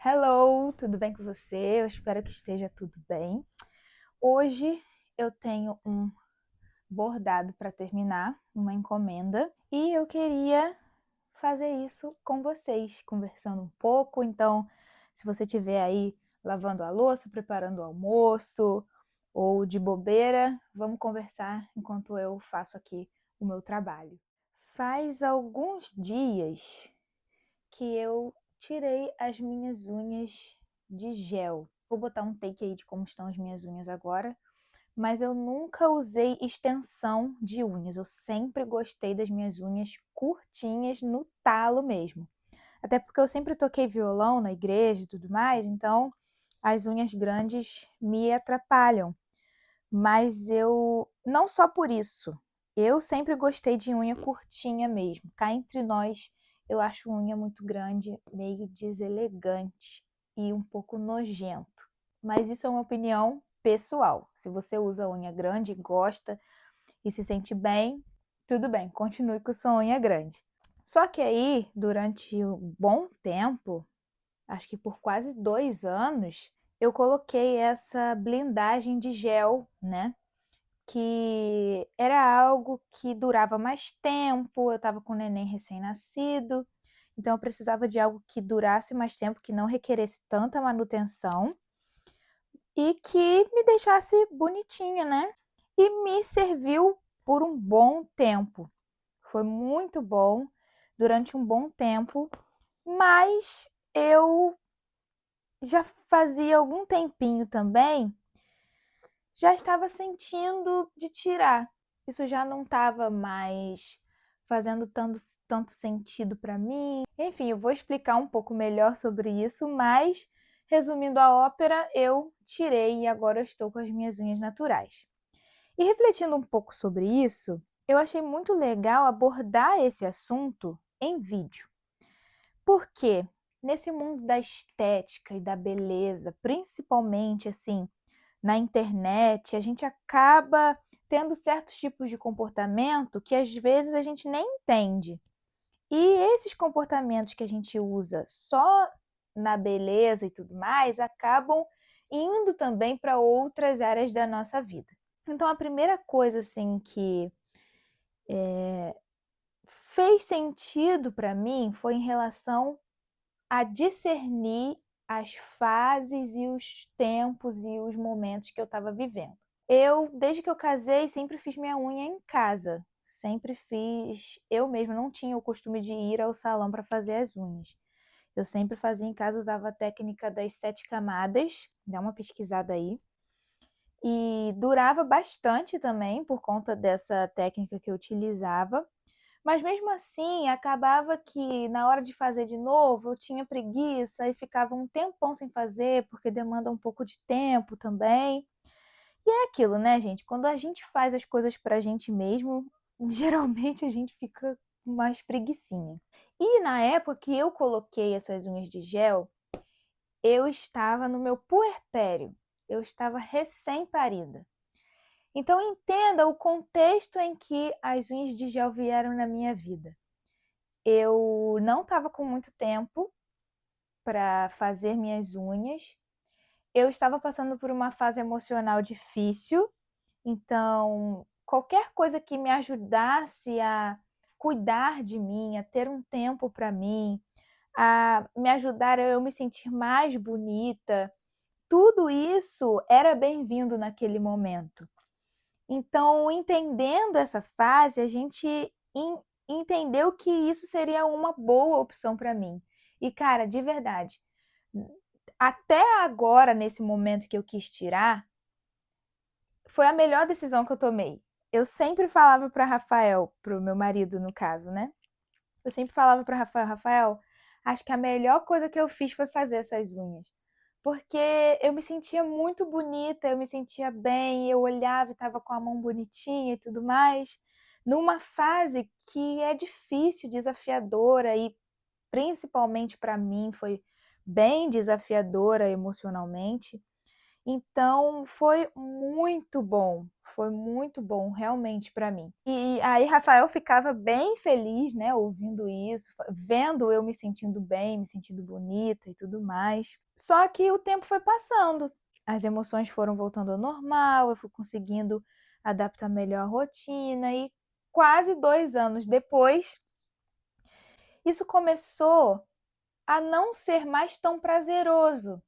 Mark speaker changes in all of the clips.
Speaker 1: Hello, tudo bem com você? Eu espero que esteja tudo bem. Hoje eu tenho um bordado para terminar, uma encomenda, e eu queria fazer isso com vocês, conversando um pouco. Então, se você estiver aí lavando a louça, preparando o almoço ou de bobeira, vamos conversar enquanto eu faço aqui o meu trabalho. Faz alguns dias que eu tirei as minhas unhas de gel. Vou botar um take aí de como estão as minhas unhas agora, mas eu nunca usei extensão de unhas. Eu sempre gostei das minhas unhas curtinhas no talo mesmo. Até porque eu sempre toquei violão na igreja e tudo mais, então as unhas grandes me atrapalham. Mas eu, não só por isso, eu sempre gostei de unha curtinha mesmo. Cá entre nós, eu acho unha muito grande, meio deselegante e um pouco nojento. Mas isso é uma opinião pessoal. Se você usa unha grande, gosta e se sente bem, tudo bem, continue com sua unha grande. Só que aí, durante um bom tempo, acho que por quase 2 anos, eu coloquei essa blindagem de gel, né? Que era algo que durava mais tempo, eu estava com o neném recém-nascido, então eu precisava de algo que durasse mais tempo, que não requeresse tanta manutenção e que me deixasse bonitinha, né? E me serviu por um bom tempo. Foi muito bom durante um bom tempo, mas eu já fazia algum tempinho também, já estava sentindo de tirar. Isso já não estava mais fazendo tanto sentido para mim. Enfim, eu vou explicar um pouco melhor sobre isso, mas resumindo a ópera, eu tirei e agora eu estou com as minhas unhas naturais. E refletindo um pouco sobre isso, eu achei muito legal abordar esse assunto em vídeo. Porque nesse mundo da estética e da beleza, principalmente assim, na internet, a gente acaba tendo certos tipos de comportamento que às vezes a gente nem entende. E esses comportamentos que a gente usa só na beleza e tudo mais acabam indo também para outras áreas da nossa vida. Então, a primeira coisa assim que fez sentido para mim foi em relação a discernir as fases e os tempos e os momentos que eu estava vivendo. Eu, desde que eu casei, sempre fiz minha unha em casa. Sempre fiz. Eu mesma não tinha o costume de ir ao salão para fazer as unhas. Eu sempre fazia em casa, usava a técnica das 7 camadas. Dá uma pesquisada aí. E durava bastante também por conta dessa técnica que eu utilizava. Mas mesmo assim, acabava que na hora de fazer de novo, eu tinha preguiça e ficava um tempão sem fazer, porque demanda um pouco de tempo também. E é aquilo, né, gente? Quando a gente faz as coisas pra gente mesmo, geralmente a gente fica com mais preguicinha. E na época que eu coloquei essas unhas de gel, eu estava no meu puerpério. Eu estava recém-parida. Então entenda o contexto em que as unhas de gel vieram na minha vida. Eu não estava com muito tempo para fazer minhas unhas. Eu estava passando por uma fase emocional difícil. Então, qualquer coisa que me ajudasse a cuidar de mim, a ter um tempo para mim, a me ajudar a eu me sentir mais bonita, tudo isso era bem-vindo naquele momento. Então, entendendo essa fase, a gente entendeu que isso seria uma boa opção para mim. E, cara, de verdade, até agora, nesse momento que eu quis tirar, foi a melhor decisão que eu tomei. Eu sempre falava para Rafael, pro meu marido no caso, né? Eu sempre falava para Rafael, acho que a melhor coisa que eu fiz foi fazer essas unhas. Porque eu me sentia muito bonita, eu me sentia bem, eu olhava e estava com a mão bonitinha e tudo mais, numa fase que é difícil, desafiadora e principalmente para mim foi bem desafiadora emocionalmente. Então foi muito bom realmente para mim. E aí Rafael ficava bem feliz, né, ouvindo isso, vendo eu me sentindo bem, me sentindo bonita e tudo mais. Só que o tempo foi passando, as emoções foram voltando ao normal, eu fui conseguindo adaptar melhor a rotina e quase 2 anos depois, isso começou a não ser mais tão prazeroso.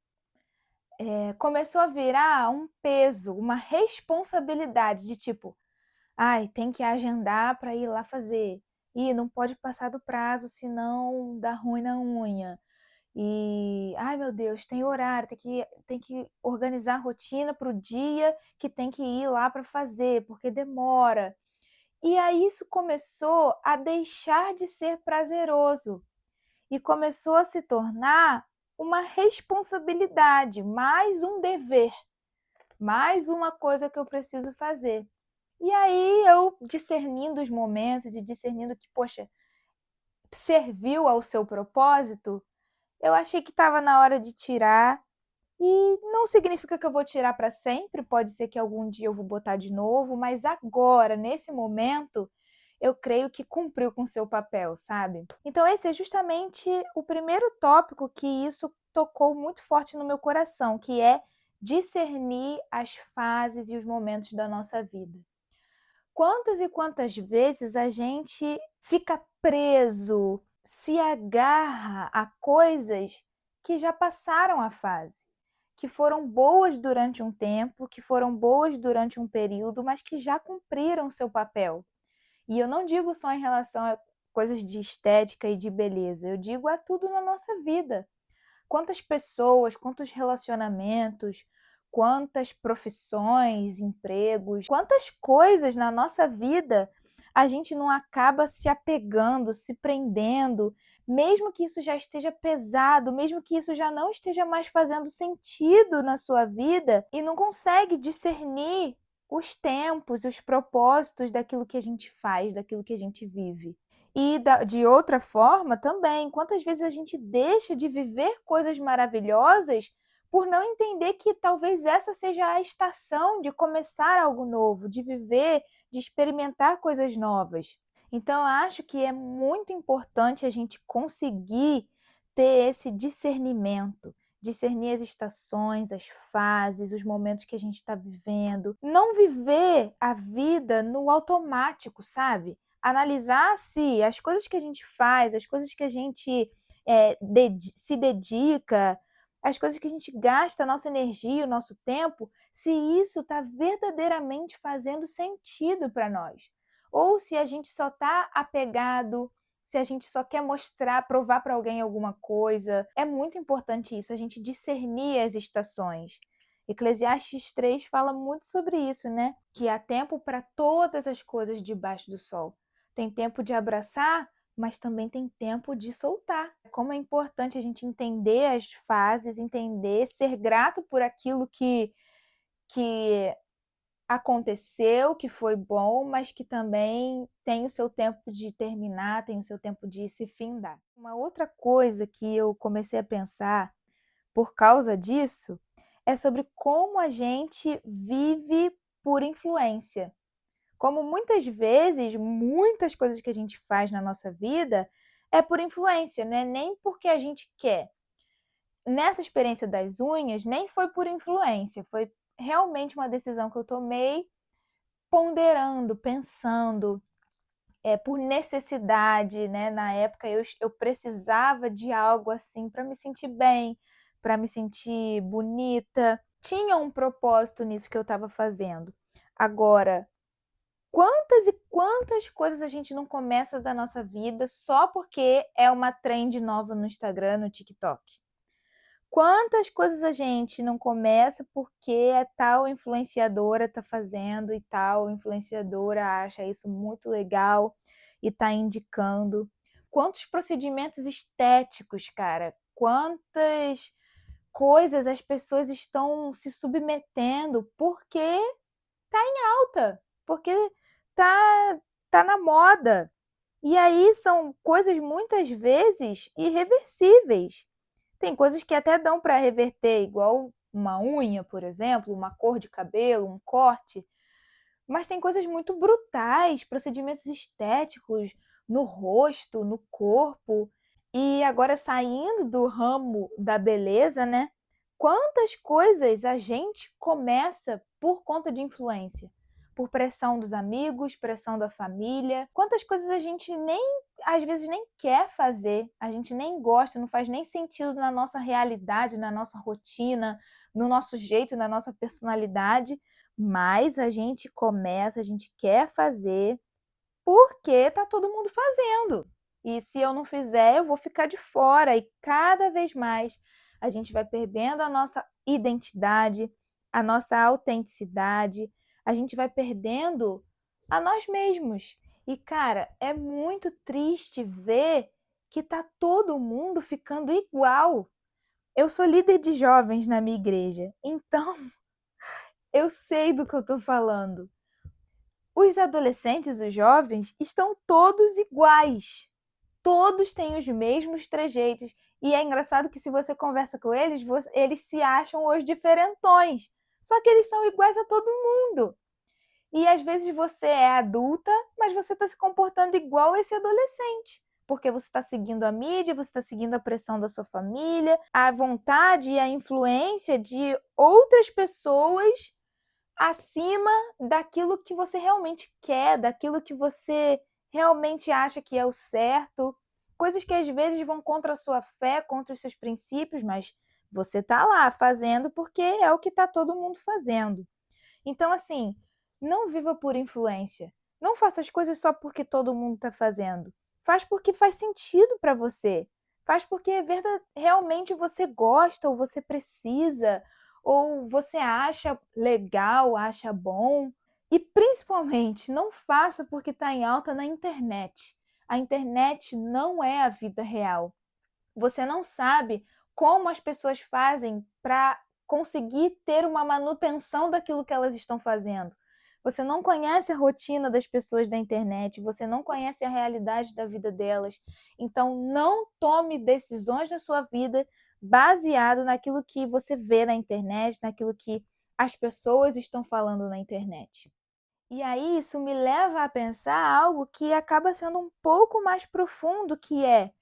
Speaker 1: Começou a virar um peso, uma responsabilidade de tipo, ai, tem que agendar para ir lá fazer. E não pode passar do prazo, senão dá ruim na unha. E, ai meu Deus, tem horário, tem que organizar a rotina para o dia que tem que ir lá para fazer, porque demora. E aí isso começou a deixar de ser prazeroso e começou a se tornar uma responsabilidade, mais um dever, mais uma coisa que eu preciso fazer. E aí eu discernindo os momentos e discernindo que, poxa, serviu ao seu propósito, eu achei que estava na hora de tirar. E não significa que eu vou tirar para sempre, pode ser que algum dia eu vou botar de novo, mas agora, nesse momento, eu creio que cumpriu com seu papel, sabe? Então esse é justamente o primeiro tópico que isso tocou muito forte no meu coração, que é discernir as fases e os momentos da nossa vida. Quantas e quantas vezes a gente fica preso, se agarra a coisas que já passaram a fase, que foram boas durante um tempo, que foram boas durante um período, mas que já cumpriram seu papel. E eu não digo só em relação a coisas de estética e de beleza, eu digo a tudo na nossa vida. Quantas pessoas, quantos relacionamentos, quantas profissões, empregos, quantas coisas na nossa vida a gente não acaba se apegando, se prendendo, mesmo que isso já esteja pesado, mesmo que isso já não esteja mais fazendo sentido na sua vida e não consegue discernir os tempos, os propósitos daquilo que a gente faz, daquilo que a gente vive. E de outra forma também, quantas vezes a gente deixa de viver coisas maravilhosas por não entender que talvez essa seja a estação de começar algo novo, de viver, de experimentar coisas novas. Então, eu acho que é muito importante a gente conseguir ter esse discernimento, discernir as estações, as fases, os momentos que a gente está vivendo. Não viver a vida no automático, sabe? Analisar se as coisas que a gente faz, as coisas que a gente se dedica, as coisas que a gente gasta a nossa energia, o nosso tempo, se isso está verdadeiramente fazendo sentido para nós. Ou se a gente só está apegado, se a gente só quer mostrar, provar para alguém alguma coisa. É muito importante isso, a gente discernir as estações. Eclesiastes 3 fala muito sobre isso, né? Que há tempo para todas as coisas debaixo do sol. Tem tempo de abraçar, mas também tem tempo de soltar. Como é importante a gente entender as fases, entender, ser grato por aquilo que aconteceu, que foi bom, mas que também tem o seu tempo de terminar, tem o seu tempo de se findar. Uma outra coisa que eu comecei a pensar por causa disso é sobre como a gente vive por influência. Como muitas vezes, muitas coisas que a gente faz na nossa vida é por influência, não é nem porque a gente quer. Nessa experiência das unhas, nem foi por influência, foi realmente uma decisão que eu tomei ponderando, pensando, por necessidade, né? Na época eu precisava de algo assim para me sentir bem, para me sentir bonita. Tinha um propósito nisso que eu estava fazendo. Agora, quantas e quantas coisas a gente não começa da nossa vida só porque é uma trend nova no Instagram, no TikTok? Quantas coisas a gente não começa porque a tal influenciadora tá fazendo e tal influenciadora acha isso muito legal e tá indicando? Quantos procedimentos estéticos, cara? Quantas coisas as pessoas estão se submetendo porque tá em alta, porque tá, tá na moda. E aí são coisas muitas vezes irreversíveis. Tem coisas que até dão para reverter, igual uma unha, por exemplo, uma cor de cabelo, um corte, mas tem coisas muito brutais, procedimentos estéticos no rosto, no corpo. E agora saindo do ramo da beleza, né? Quantas coisas a gente começa por conta de influência? Por pressão dos amigos, pressão da família. Quantas coisas a gente nem, às vezes, nem quer fazer, a gente nem gosta, não faz nem sentido na nossa realidade, na nossa rotina, no nosso jeito, na nossa personalidade, mas a gente começa, a gente quer fazer porque tá todo mundo fazendo. E se eu não fizer, eu vou ficar de fora. E cada vez mais a gente vai perdendo a nossa identidade, a nossa autenticidade, a gente vai perdendo a nós mesmos. E, cara, é muito triste ver que tá todo mundo ficando igual. Eu sou líder de jovens na minha igreja, então eu sei do que eu tô falando. Os adolescentes, os jovens, estão todos iguais. Todos têm os mesmos trejeitos. E é engraçado que se você conversa com eles, eles se acham os diferentões. Só que eles são iguais a todo mundo. E às vezes você é adulta, mas você está se comportando igual esse adolescente. Porque você está seguindo a mídia, você está seguindo a pressão da sua família, a vontade e a influência de outras pessoas acima daquilo que você realmente quer, daquilo que você realmente acha que é o certo, coisas que às vezes vão contra a sua fé, contra os seus princípios, mas você tá lá fazendo porque é o que tá todo mundo fazendo. Então, assim, não viva por influência. Não faça as coisas só porque todo mundo está fazendo. Faz porque faz sentido para você. Faz porque realmente você gosta ou você precisa ou você acha legal, acha bom. E principalmente, não faça porque está em alta na internet. A internet não é a vida real. Você não sabe como as pessoas fazem para conseguir ter uma manutenção daquilo que elas estão fazendo. Você não conhece a rotina das pessoas da internet, você não conhece a realidade da vida delas. Então, não tome decisões na sua vida baseado naquilo que você vê na internet, naquilo que as pessoas estão falando na internet. E aí, isso me leva a pensar algo que acaba sendo um pouco mais profundo, que é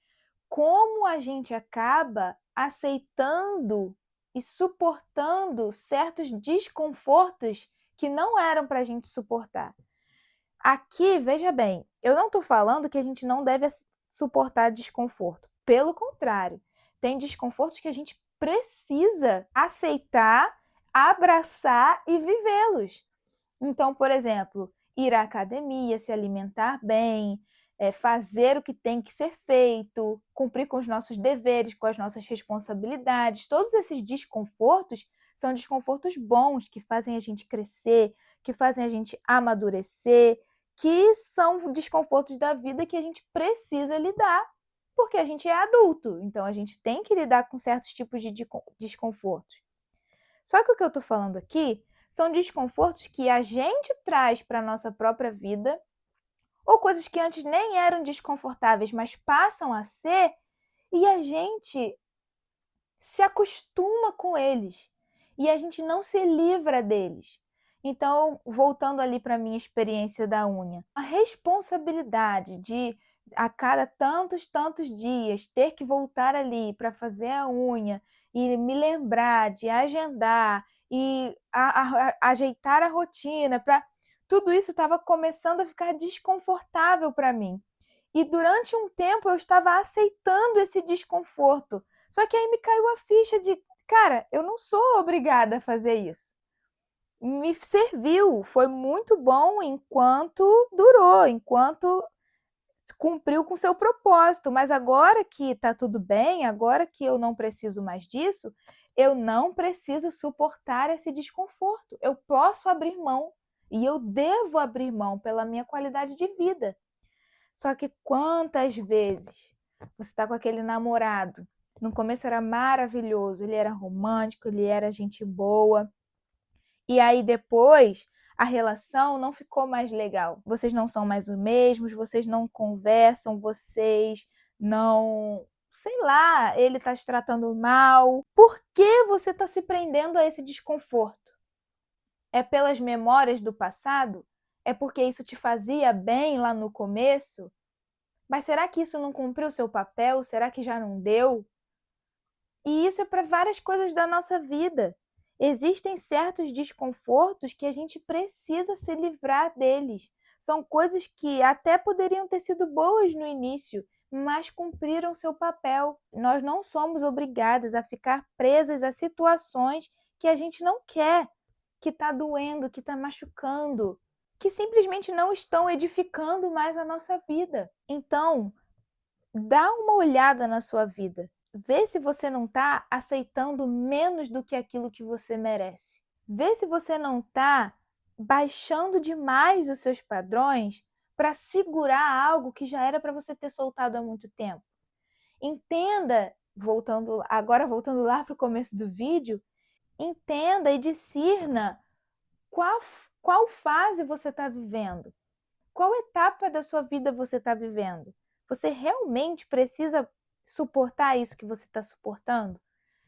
Speaker 1: como a gente acaba aceitando e suportando certos desconfortos que não eram para a gente suportar. Aqui, veja bem, eu não estou falando que a gente não deve suportar desconforto. Pelo contrário, tem desconfortos que a gente precisa aceitar, abraçar e vivê-los. Então, por exemplo, ir à academia, se alimentar bem, fazer o que tem que ser feito, cumprir com os nossos deveres, com as nossas responsabilidades. Todos esses desconfortos são desconfortos bons, que fazem a gente crescer, que fazem a gente amadurecer, que são desconfortos da vida que a gente precisa lidar, porque a gente é adulto, então a gente tem que lidar com certos tipos de desconfortos. Só que o que eu estou falando aqui são desconfortos que a gente traz para a nossa própria vida, ou coisas que antes nem eram desconfortáveis, mas passam a ser, e a gente se acostuma com eles, e a gente não se livra deles. Então, voltando ali para a minha experiência da unha, a responsabilidade de a cada tantos dias ter que voltar ali para fazer a unha e me lembrar de agendar e ajeitar a rotina, para tudo isso estava começando a ficar desconfortável para mim. E durante um tempo eu estava aceitando esse desconforto. Só que aí me caiu a ficha de, cara, eu não sou obrigada a fazer isso. Me serviu, foi muito bom enquanto durou, enquanto cumpriu com seu propósito, mas agora que está tudo bem, agora que eu não preciso mais disso, eu não preciso suportar esse desconforto. Eu posso abrir mão e eu devo abrir mão pela minha qualidade de vida. Só que quantas vezes você está com aquele namorado? No começo era maravilhoso, ele era romântico, ele era gente boa. E aí depois a relação não ficou mais legal. Vocês não são mais os mesmos, vocês não conversam, vocês não sei lá, ele está te tratando mal. Por que você está se prendendo a esse desconforto? É pelas memórias do passado? É porque isso te fazia bem lá no começo? Mas será que isso não cumpriu seu papel? Será que já não deu? E isso é para várias coisas da nossa vida. Existem certos desconfortos que a gente precisa se livrar deles. São coisas que até poderiam ter sido boas no início, mas cumpriram seu papel. Nós não somos obrigadas a ficar presas a situações que a gente não quer, que está doendo, que está machucando, que simplesmente não estão edificando mais a nossa vida. Então, dá uma olhada na sua vida. Vê se você não está aceitando menos do que aquilo que você merece. Vê se você não está baixando demais os seus padrões para segurar algo que já era para você ter soltado há muito tempo. Entenda, voltando lá para o começo do vídeo, entenda e discirna qual, qual fase você está vivendo. Qual etapa da sua vida você está vivendo? Você realmente precisa suportar isso que você está suportando?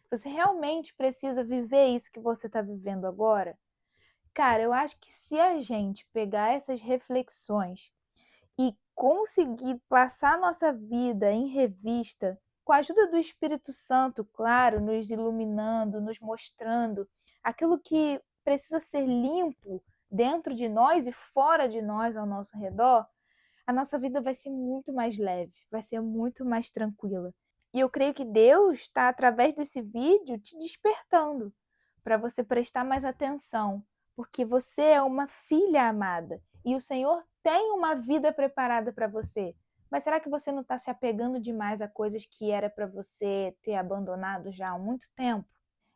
Speaker 1: Você realmente precisa viver isso que você está vivendo agora? Cara, eu acho que se a gente pegar essas reflexões e conseguir passar nossa vida em revista, com a ajuda do Espírito Santo, claro, nos iluminando, nos mostrando aquilo que precisa ser limpo dentro de nós e fora de nós, ao nosso redor, a nossa vida vai ser muito mais leve, vai ser muito mais tranquila. E eu creio que Deus está, através desse vídeo, te despertando para você prestar mais atenção, porque você é uma filha amada e o Senhor tem uma vida preparada para você. Mas será que você não está se apegando demais a coisas que era para você ter abandonado já há muito tempo?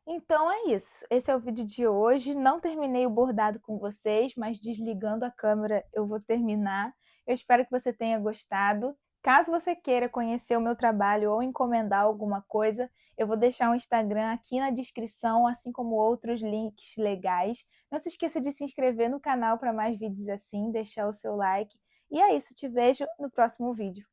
Speaker 1: Então é isso. Esse é o vídeo de hoje. Não terminei o bordado com vocês, mas desligando a câmera eu vou terminar. Eu espero que você tenha gostado. Caso você queira conhecer o meu trabalho ou encomendar alguma coisa, eu vou deixar o Instagram aqui na descrição, assim como outros links legais. Não se esqueça de se inscrever no canal para mais vídeos assim, deixar o seu like. E é isso, te vejo no próximo vídeo.